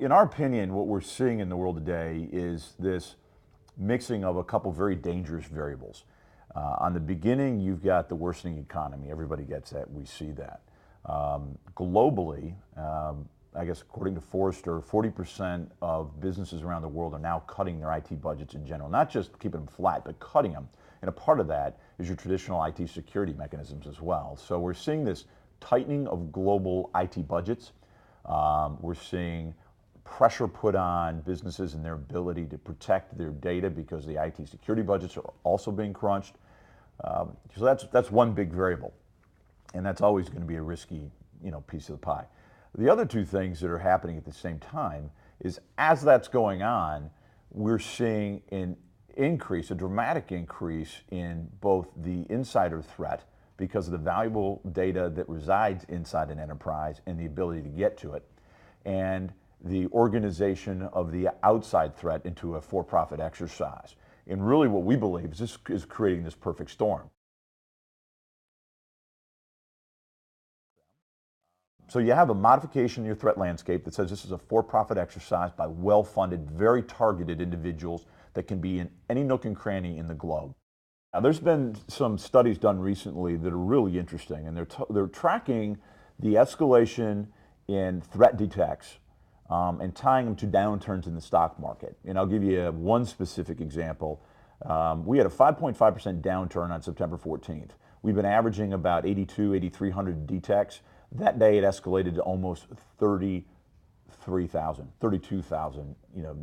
in our opinion, what we're seeing in the world today is this mixing of a couple very dangerous variables. On the beginning, you've got the worsening economy. Everybody gets that. We see that. Globally, I guess according to Forrester, 40% of businesses around the world are now cutting their IT budgets in general, not just keeping them flat, but cutting them. And a part of that is your traditional IT security mechanisms as well. So we're seeing this tightening of global IT budgets. We're seeing pressure put on businesses and their ability to protect their data because the IT security budgets are also being crunched. So that's one big variable, and that's always going to be a risky, piece of the pie. The other two things that are happening at the same time is as that's going on, we're seeing a dramatic increase in both the insider threat because of the valuable data that resides inside an enterprise and the ability to get to it, and the organization of the outside threat into a for-profit exercise. And really what we believe is this is creating this perfect storm. So you have a modification in your threat landscape that says this is a for-profit exercise by well-funded, very targeted individuals that can be in any nook and cranny in the globe. Now, there's been some studies done recently that are really interesting, and they're tracking the escalation in threat detects and tying them to downturns in the stock market. And I'll give you one specific example. We had a 5.5% downturn on September 14th. We've been averaging about 8,300 detects. That day it escalated to almost 32,000,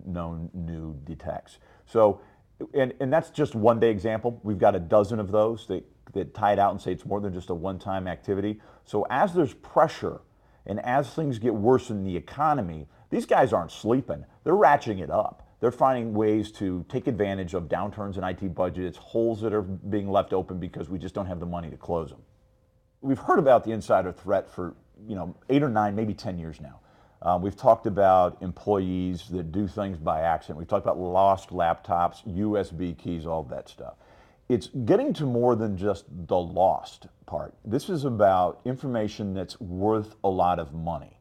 known new detects. So, and that's just one day example. We've got a dozen of those that tie it out and say it's more than just a one-time activity. So as there's pressure and as things get worse in the economy, these guys aren't sleeping. They're ratcheting it up. They're finding ways to take advantage of downturns in IT budgets, holes that are being left open because we just don't have the money to close them. We've heard about the insider threat for 8 or 9, maybe 10 years now. We've talked about employees that do things by accident. We've talked about lost laptops, USB keys, all that stuff. It's getting to more than just the lost part. This is about information that's worth a lot of money.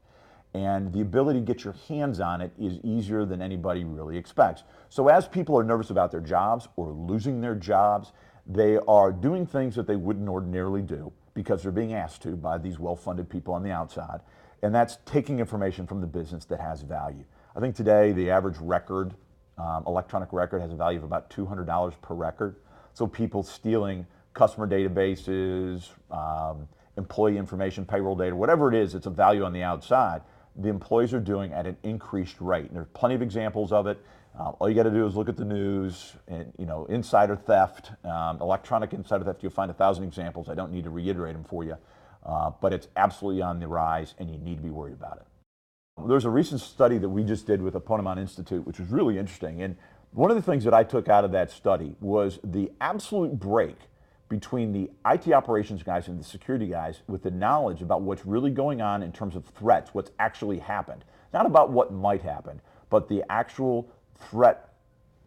And the ability to get your hands on it is easier than anybody really expects. So as people are nervous about their jobs or losing their jobs, they are doing things that they wouldn't ordinarily do because they're being asked to by these well-funded people on the outside. And that's taking information from the business that has value. I think today the average record, electronic record, has a value of about $200 per record. So people stealing customer databases, employee information, payroll data, whatever it is, it's a value on the outside. The employees are doing at an increased rate. And there's plenty of examples of it. All you got to do is look at the news, and insider theft, electronic insider theft. You'll find 1,000 examples. I don't need to reiterate them for you, but it's absolutely on the rise, and you need to be worried about it. There's a recent study that we just did with the Ponemon Institute, which was really interesting. And one of the things that I took out of that study was the absolute break between the IT operations guys and the security guys with the knowledge about what's really going on in terms of threats, what's actually happened. Not about what might happen, but the actual threat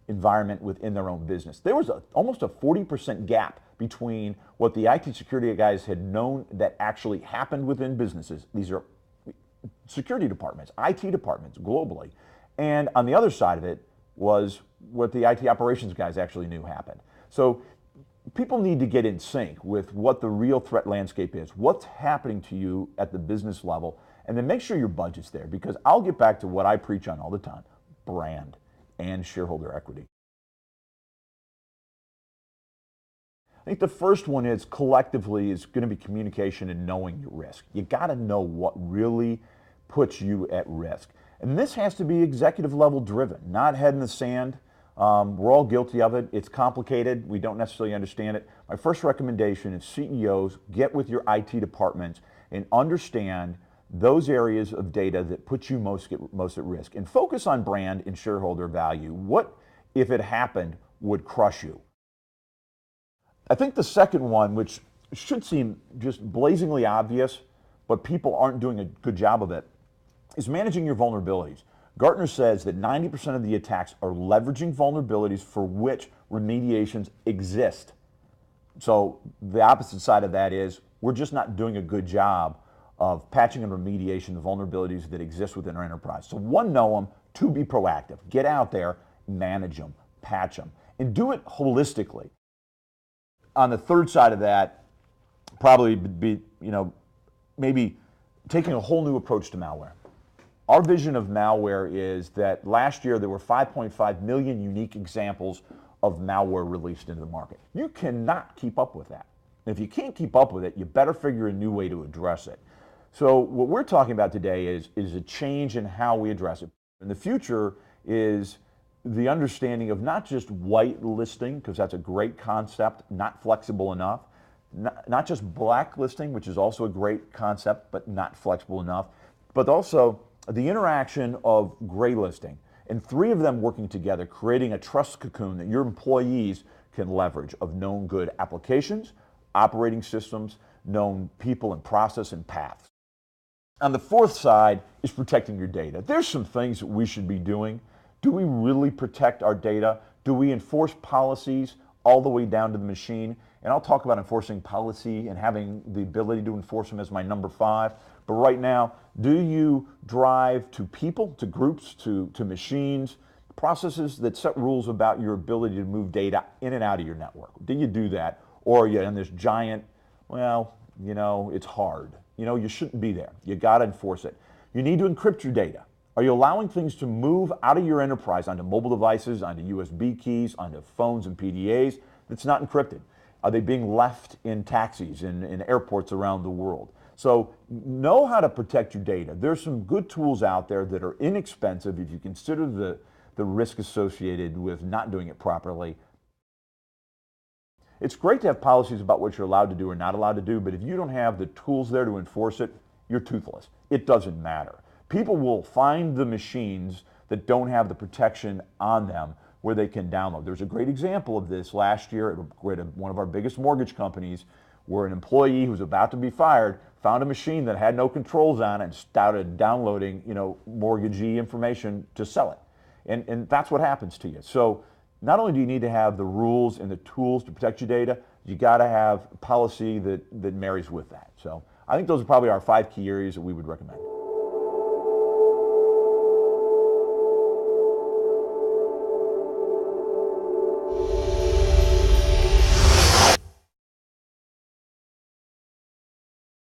environment within their own business. There was almost a 40% gap between what the IT security guys had known that actually happened within businesses. These are security departments, IT departments globally. And on the other side of it was what the IT operations guys actually knew happened. So people need to get in sync with what the real threat landscape is, what's happening to you at the business level, and then make sure your budget's there, because I'll get back to what I preach on all the time: brand and shareholder equity. I think the first one is collectively is going to be communication and knowing your risk. You got to know what really puts you at risk. And this has to be executive level driven, not head in the sand. We're all guilty of it. It's complicated. We don't necessarily understand it. My first recommendation is CEOs, get with your IT departments and understand those areas of data that put you most at risk, and focus on brand and shareholder value. What, if it happened, would crush you? I think the second one, which should seem just blazingly obvious, but people aren't doing a good job of it, is managing your vulnerabilities. Gartner says that 90% of the attacks are leveraging vulnerabilities for which remediations exist. So the opposite side of that is we're just not doing a good job of patching and remediation of vulnerabilities that exist within our enterprise. So one, know them. Two, be proactive. Get out there, manage them, patch them, and do it holistically. On the third side of that, probably be, maybe taking a whole new approach to malware. Our vision of malware is that last year there were 5.5 million unique examples of malware released into the market. You cannot keep up with that. And if you can't keep up with it, you better figure a new way to address it. So what we're talking about today is a change in how we address it. And the future is the understanding of not just whitelisting, because that's a great concept, not flexible enough, not just blacklisting, which is also a great concept, but not flexible enough, but also the interaction of gray listing, and three of them working together, creating a trust cocoon that your employees can leverage of known good applications, operating systems, known people and process and paths. On the fourth side is protecting your data. There's some things that we should be doing. Do we really protect our data? Do we enforce policies all the way down to the machine? And I'll talk about enforcing policy and having the ability to enforce them as my number 5. But right now, do you drive to people, to groups, to machines, processes that set rules about your ability to move data in and out of your network? Do you do that? Or are you in this giant, it's hard. You shouldn't be there. You got to enforce it. You need to encrypt your data. Are you allowing things to move out of your enterprise onto mobile devices, onto USB keys, onto phones and PDAs that's not encrypted? Are they being left in taxis, in airports around the world? So know how to protect your data. There's some good tools out there that are inexpensive if you consider the risk associated with not doing it properly. It's great to have policies about what you're allowed to do or not allowed to do, but if you don't have the tools there to enforce it, you're toothless. It doesn't matter. People will find the machines that don't have the protection on them where they can download. There's a great example of this last year at one of our biggest mortgage companies, where an employee who was about to be fired found a machine that had no controls on it and started downloading, mortgagee information to sell it. And that's what happens to you. So not only do you need to have the rules and the tools to protect your data, you got to have policy that marries with that. So I think those are probably our 5 key areas that we would recommend.